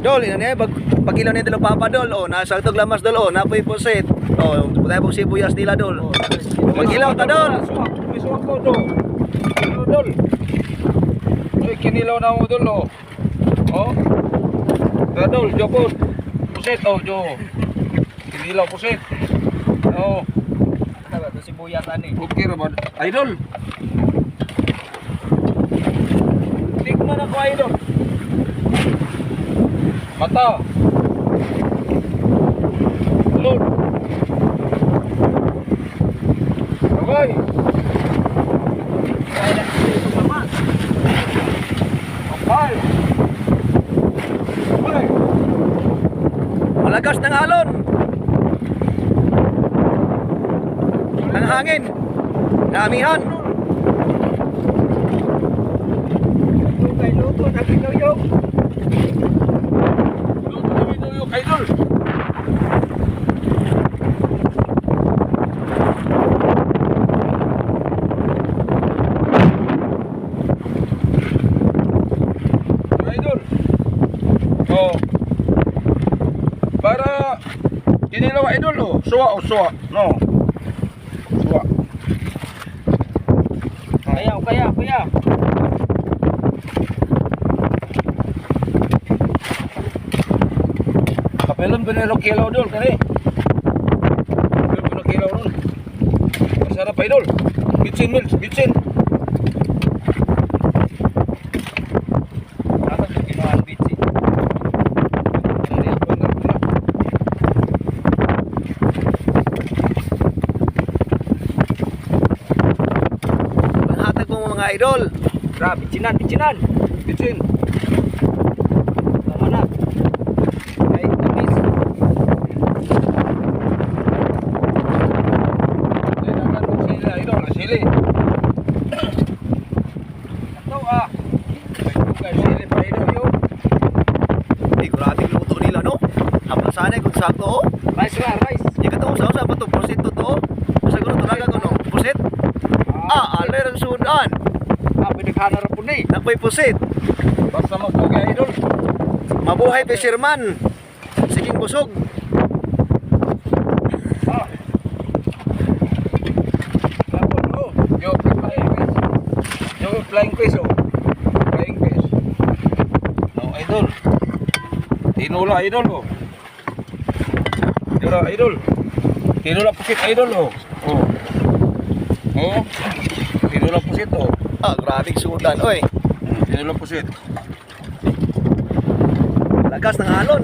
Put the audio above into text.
Dol, ina niya pag ilaw nito papa dol. Oh, nasa tog lamas dol. Oh, napoy pusit. Oh, putay po sibuyas nila dol. Pag ilaw ta dol. Suwak ko do. Dol. Ay kinilaw na mo dol oh. Oh. Dol, jokot. Pusit oh, jo. Kinilaw pusit. Oh. Tara, to sibuyas ani. Okay ra ba? Idol. Tikman ako idol. Mata. Lord. Okay. Okay. Okay. Malakas ng alon. Ang hangin. Damihan. Luto na pinuyok. Luto na pinuyok, idol. Idol. Oh. Para kinilaw idol oh. Suwa oh, suwa. No. Suwa. Kaya. Kapelon pinelo kilaw dol kani. Kapelon pinelo kilaw dol. Masarap idol. Bitsin mils, bitsin. Dapat yung kinuhaan bitsin. Hatag mo mga idol. Ra, bitsinan. Bitsin. Tama na. Ay, tamis. Dagan mo sila idol, sili. Ito ah. Kay sili pa idol yo. Ay, grabe luto nila, no? Apal sana kung sakto, oh. Rice ra, rice. Di ka sa pa to, pusit to to. Siguro talaga ko, no? Pusit? Aler ang sudan. Pinaghanar po ni. Napoy pusit. Basta magpugay idol. Mabuhay fisherman. Siging busog. Ah. Tapos oh, yo flying fish. Yo flying fish oh. Flying fish. No idol. Tinula idol oh. Tinula idol. Tinula pusit idol oh. Oh. Oh. Tinula pusit oh. Grabe sudan, oy. Tinula pusit. Lagas ng alon.